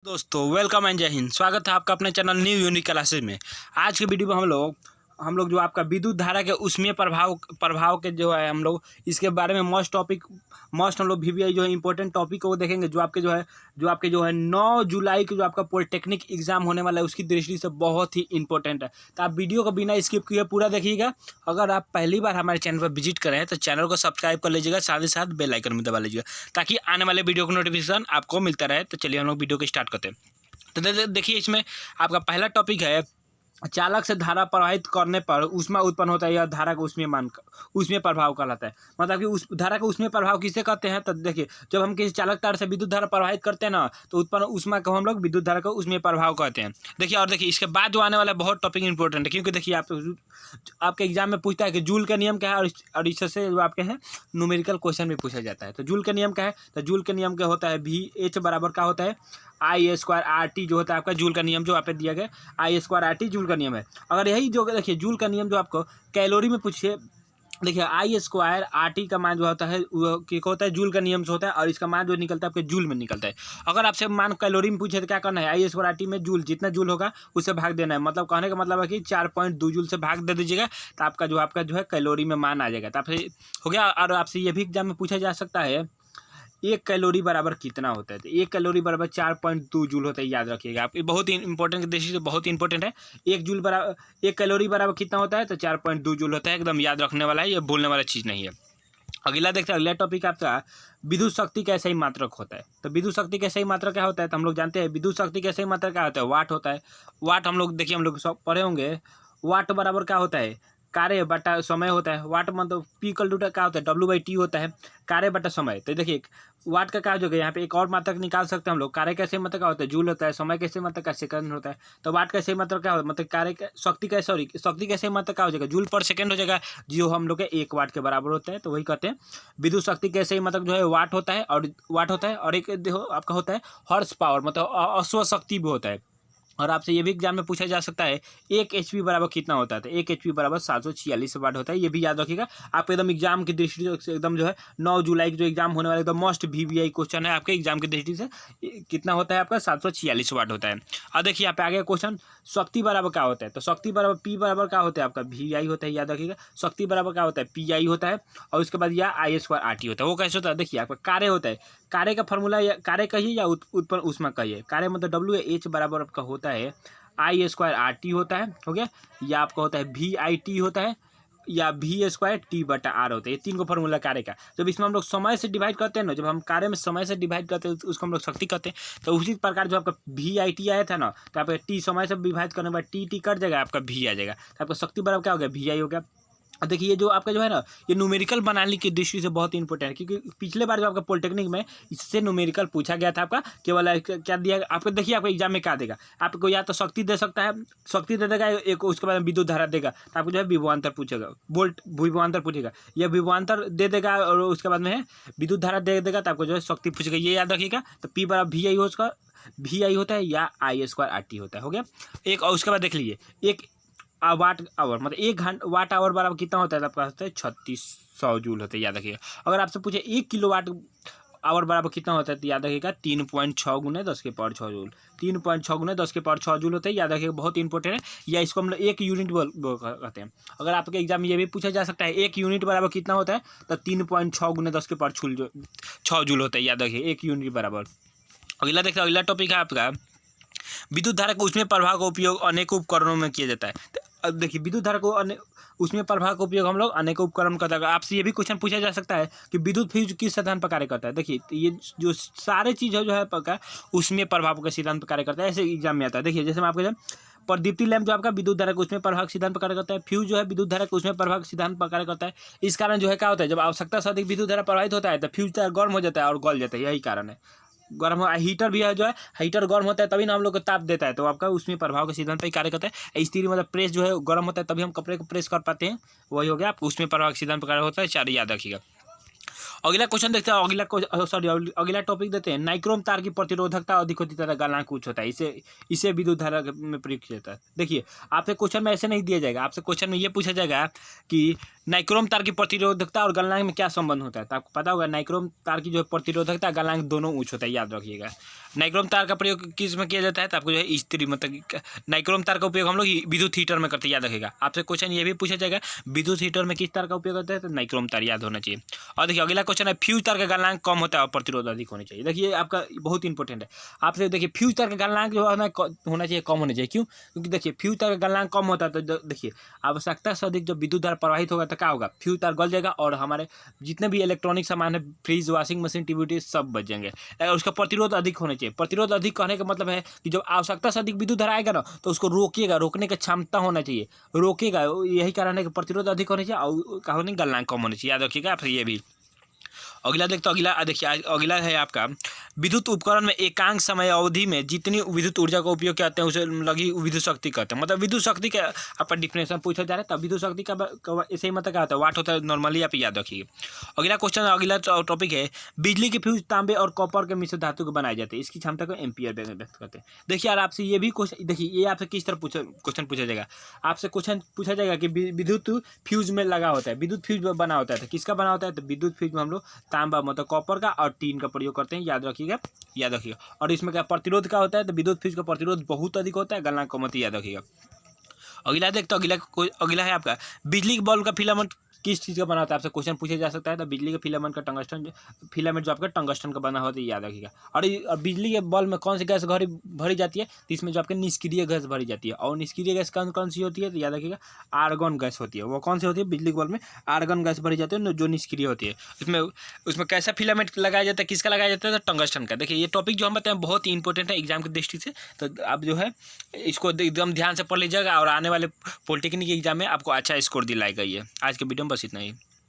दोस्तों welcome and जय हिंद। स्वागत है आपका अपने चैनल न्यू यूनिक क्लासेज में। आज के वीडियो में हम लोग जो आपका विद्युत धारा के उसमें प्रभाव के जो है हम लोग इसके बारे में मस्ट हम लोग वीवीआई जो है इंपॉर्टेंट टॉपिक को देखेंगे जो आपके जो है 9 जुलाई को जो आपका पॉलिटेक्निक एग्जाम होने वाला है उसकी दृष्टि से बहुत ही इंपॉर्टेंट है। तो आप वीडियो को बिना स्किप किए पूरा देखिएगा। अगर आप पहली बार हमारे चैनल पर विजिट करें तो चैनल को सब्सक्राइब कर लीजिएगा, साथ ही साथ बेल आइकन में दबा लीजिएगा ताकि आने वाले वीडियो का नोटिफिकेशन आपको मिलता रहे। तो चलिए हम लोग वीडियो को स्टार्ट करते हैं। तो देखिए इसमें आपका पहला टॉपिक है चालक से धारा प्रवाहित करने पर ऊष्मा उत्पन्न होता है। यह धारा का उसमें प्रभाव कहलाता है। मतलब कि उस धारा का उसमें प्रभाव किसे कहते हैं? तो देखिए जब हम किसी चालक तार से विद्युत धारा प्रवाहित करते हैं ना तो उत्पन्न ऊष्मा को हम लोग विद्युत धारा का उसमें प्रभाव कहते हैं। देखिए इसके बाद जो आने वाला बहुत टॉपिक इंपॉर्टेंट है, क्योंकि देखिए आपके एग्जाम में पूछता है कि जूल का नियम क्या है और इससे जो आपके हैं न्यूमेरिकल क्वेश्चन भी पूछा जाता है। तो जूल का नियम क्या है? तो जूल का नियम क्या होता है? VH बराबर क्या होता है? I² जो होता है आपका जूल का नियम जो आप दिया गया I² जूल का नियम है। अगर यही जो देखिए जूल का नियम जो आपको कैलोरी में पूछिए, देखिए I² का मान जो होता है वो क्या होता है? जूल का नियम से होता है और इसका मान जो निकलता है आपके जूल में निकलता है। अगर आपसे मान कैलोरी में पूछे तो क्या करना है? I² में जूल जितना जूल होगा उससे भाग देना है। मतलब कहने का मतलब है कि 4.2 जूल से भाग दे दीजिएगा तो आपका जो है कैलोरी में मान आ जाएगा। तो आपसे हो गया। और आपसे ये भी एग्जाम में पूछा जा सकता है 1 कैलोरी बराबर कितना होता है? तो 1 कैलोरी बराबर 4.2 जूल होता है। याद रखिएगा आप, ये बहुत ही इंपॉर्टेंट दृष्टि से बहुत इंपॉर्टेंट है। 1 कैलोरी बराबर कितना होता है? तो 4.2 जूल होता है। एकदम याद रखने वाला है, ये भूलने वाला चीज़ नहीं है। अगला देखते हैं, अगला टॉपिक आपका विद्युत शक्ति का सही मात्रक होता है। तो विद्युत शक्ति का सही मात्रक क्या होता है? तो हम लोग जानते हैं विद्युत शक्ति का सही मात्रक क्या होता है? वाट होता है। वाट हम लोग सब पढ़े होंगे। वाट बराबर क्या होता है? कार्य बटा समय होता है। वाट मतलब P= क्या होता है? W/T होता है, कार्य बटा समय। तो देखिए वाट का क्या हो जाएगा? यहाँ पे एक और मात्रक निकाल सकते हैं हम लोग। कार्य का सही मात्रक क्या होता है? जूल होता है। समय का सही मात्रक का सेकंड होता है। तो वाट का सही मात्रक क्या होता है? मतलब शक्ति का सही मात्रक क्या हो जाएगा? जूल पर सेकंड हो जाएगा, जो हम लोग के 1 वाट के बराबर होता है। तो वही कहते हैं विद्युत शक्ति का सही मात्रक जो है वाट होता है और एक देखो आपका होता है हॉर्स पावर, मतलब अश्व शक्ति भी होता है। और आपसे ये भी एग्जाम में पूछा जा सकता है 1 HP बराबर कितना होता है? तो 1 HP बराबर 746 वाट होता है। ये भी याद रखिएगा। आप एकदम एग्जाम की दृष्टि से एकदम जो है 9 जुलाई की जो एग्जाम होने वाला एकदम मस्ट VVI क्वेश्चन है आपके एग्जाम की दृष्टि से। कितना होता है आपका? 746 वाट होता है। और देखिए यहाँ पे आगे क्वेश्चन शक्ति बराबर क्या होता है? तो शक्ति बराबर P बराबर क्या होता है? आपका VI होता है। याद रखिएगा शक्ति बराबर क्या होता है? PI होता है। और उसके बाद यह I² होता है। वो कैसे होता है? देखिए आपका कार्य होता है। कार्य का फॉर्मूला कार्य कहिए या उत्पन्न ऊष्मा कहिए। कार्य मतलब WH बराबर आपका होता है I² होता है। हो गया। या आपका होता है VIT होता है या V² T/R होता है। ये 3 को फॉर्मूला कार्य का। जब इसमें हम लोग समय से डिवाइड करते हैं ना, जब हम कार्य में समय से डिवाइड करते हैं तो उसको हम लोग शक्ति कहते हैं। तो उसी प्रकार जो आपका VIT आया था ना, तो आपका T समय से विभाजित करने के बाद T कट जाएगा, आपका V आ जाएगा। तो आपका शक्ति बराबर क्या हो गया? VI हो गया। देखिए ये जो आपका जो है ना ये न्यूमेरिकल बनाने की दृष्टि से बहुत इंपॉर्टेंट है, क्योंकि पिछले बार जो आपका पॉलिटेक्निक में इससे न्यूमेरिकल पूछा गया था आपका केवल क्या दिया आपको। देखिए आपको एग्जाम में क्या देगा? आपको या तो शक्ति दे सकता है, शक्ति दे देगा एक, उसके बाद विद्युत धारा देगा। तो आपको जो है विभवांतर पूछेगा, विभवांतर पूछेगा या विभवांतर दे देगा और उसके बाद में है विद्युत धारा दे देगा। तो आपको जो है शक्ति पूछेगा। ये याद रखिएगा। तो P बराबर VI होता है या I² होता है। हो गया एक। और उसके बाद देख लीजिए एक वाट आवर मतलब 1 घंटा वाट आवर बराबर कितना होता है? आपका होता है 3600 जूल होता है। याद रखिएगा। अगर आपसे पूछे 1 किलोवाट आवर बराबर कितना होता है तो याद रखिएगा 3.6 × 10⁻6 जूल। 3.6 × 10⁻6 जूल होता है। याद रखिएगा बहुत इंपॉर्टेंट है। या इसको हम लोग 1 यूनिट कहते हैं। अगर आपके एग्जाम में ये भी पूछा जा सकता है 1 यूनिट बराबर कितना होता है? तो 3.6 × 10⁻6 जूल होता है। याद रखिए 1 यूनिट बराबर। अगला देखते हैं, अगला टॉपिक है आपका विद्युत धारा के उसमें प्रभाव का उपयोग अनेक उपकरणों में किया जाता है। तो अब देखिए विद्युत धारा को उसमें प्रभाव का उपयोग हम लोग अनेक उपकरण करते हैं। आपसे ये भी क्वेश्चन पूछा जा सकता है कि विद्युत फ्यूज किस सिद्धांत पर कार्य करता है। देखिए ये जो सारे चीज़ है जो है पक्का उसमें प्रभाव का सिद्धांत पर कार्य करता है। ऐसे एग्जाम में आता है। देखिए जैसे मैं आपको प्रदीप्ति लैंप जो आपका विद्युत धारा को उसमें प्रभाव सिद्धांत पर कार्य करता है। फ्यूज जो है विद्युत धारा को उसमें प्रभाव सिद्धांत पर कार्य करता है। इस कारण जो है क्या होता है, जब आवश्यकता से अधिक विद्युत धारा प्रभावित होता है तो फ्यूज गर्म हो जाता है और गल जाता है। यही कारण है। गर्म हीटर भी है जो है, हीटर गर्म होता है तभी ना हम लोग को ताप देता है। तो आपका उसमें प्रभाव के सिद्धांत पर ही कार्य करता है। स्त्री मतलब प्रेस जो है गर्म होता है तभी हम कपड़े को प्रेस कर पाते हैं। वही हो गया। आप उसमें प्रभाव के सिद्धांत पर कार्य होता है। 4 याद रखिएगा। अगला क्वेश्चन देखते हैं। अगला टॉपिक देते हैं। नाइक्रोम तार की प्रतिरोधकता अधिक होती है, गलनांक उच्च होता है, इसे विद्युत धारा में प्रयोग किया जाता है। देखिए आपसे क्वेश्चन में ऐसे नहीं दिया जाएगा, आपसे क्वेश्चन में ये पूछा जाएगा कि नाइक्रोम तार की प्रतिरोधकता और गलनांक में क्या संबंध होता है। तो आपको पता होगा नाइक्रोम तार की जो प्रतिरोधकता गलनांक दोनों उच्च होता है, याद रखिएगा। नाइक्रोम तार का प्रयोग किस में किया जाता है, तो आपको जो है स्त्री मतलब नाइक्रोम तार का उपयोग हम लोग विद्युत हीटर में करते हैं, याद रखिएगा। आपसे क्वेश्चन ये भी पूछा जाएगा विद्युत हीटर में किस तार का उपयोग होता है, तो नाइक्रोम तार याद होना चाहिए। और देखिए अगला क्वेश्चन है, फ्यूज तार का गलनांक कम होता है और प्रतिरोध अधिक होनी चाहिए। देखिए आपका बहुत इंपॉर्टेंट है। आपसे देखिए फ्यूज तार का गलनांक जो होना चाहिए कम होना चाहिए। क्यों? क्योंकि देखिए फ्यूज तार का गलनांक कम होता है तो देखिए आवश्यकता से अधिक जब विद्युत धारा प्रवाहित होगा तो क्या होगा, फ्यूज तार गल जाएगा और हमारे जितने भी इलेक्ट्रॉनिक सामान है, फ्रिज, वॉशिंग मशीन, टीवी सब बच जाएंगे। और उसका प्रतिरोध अधिक होना चाहिए। प्रतिरोध अधिक कहने का मतलब है कि जब आवश्यकता से अधिक विद्युत धारा आएगा ना तो उसको रोकिएगा, रोकने की क्षमता होना चाहिए, रोकेगा। यही कारण है कि प्रतिरोध अधिक होना चाहिए और कहा नहीं गलनांक कम होना चाहिए, याद रखिएगा आप ये भी। अगला देखते अगला देखिए अगला है आपका विद्युत उपकरण में एकांक समय अवधि में जितनी विद्युत ऊर्जा का उपयोग करते हैं उसे लगी विद्युत शक्ति कहते हैं। मतलब विद्युत शक्ति का आपका डिफिनेशन पूछा जा रहा है, तब विद्युत शक्ति का ऐसे ही मतलब क्या होता है, वाट होता है नॉर्मली, आप याद रखिए। अगला क्वेश्चन अगला टॉपिक है, बिजली के फ्यूज तांबे और कॉपर के मिश्र धातु को बनाए जाते हैं, इसकी क्षमता को एम्पियर में व्यक्त करते हैं। देखिए यार आपसे ये भी क्वेश्चन, देखिए ये आपसे किस तरह क्वेश्चन पूछा जाएगा। आपसे क्वेश्चन पूछा जाएगा कि विद्युत फ्यूज में लगा होता है, विद्युत फ्यूज बना होता है, तो किसका बना होता है, तो विद्युत फ्यूज में हम लोग तांबा मतलब कॉपर का और टीन का प्रयोग करते हैं, याद रखिएगा, याद रखिएगा। और इसमें क्या प्रतिरोध का होता है, तो विद्युत फ्यूज का प्रतिरोध बहुत अधिक होता है, गलनांक कम होती है, याद रखिएगा। अगला देखते अगला है आपका बिजली के बल्ब का फिलामेंट किस चीज़ का बना होता है, आपसे क्वेश्चन पूछा जा सकता है। तो बिजली के फिलामेंट का फिलामेंट जो आपका टंगस्टन का बना होता है, याद रखिएगा। और बिजली के बल्ब में कौन सी गैस भरी जाती है, तो इसमें जो आपके निष्क्रिय गैस भरी जाती है। और निष्क्रिय गैस कौन कौन सी होती है, तो याद रखिएगा आर्गन गैस होती है। वो कौन सी होती है, बिजली के बल्ब में आर्गन गैस भरी जाती है जो निष्क्रिय होती है। उसमें कैसा फिलामेंट लगाया जाता है, किसका लगाया जाता है, तो टंगस्टन का। देखिए ये टॉपिक जो हम बताएं बहुत ही इंपॉर्टेंट है एग्जाम की दृष्टि से, तो आप जो है इसको एकदम ध्यान से पढ़ लीजिएगा और आने वाले पॉलिटेक्निक एग्जाम में आपको अच्छा स्कोर दिलाएगा। ये आज के वीडियो में बस इतना ही।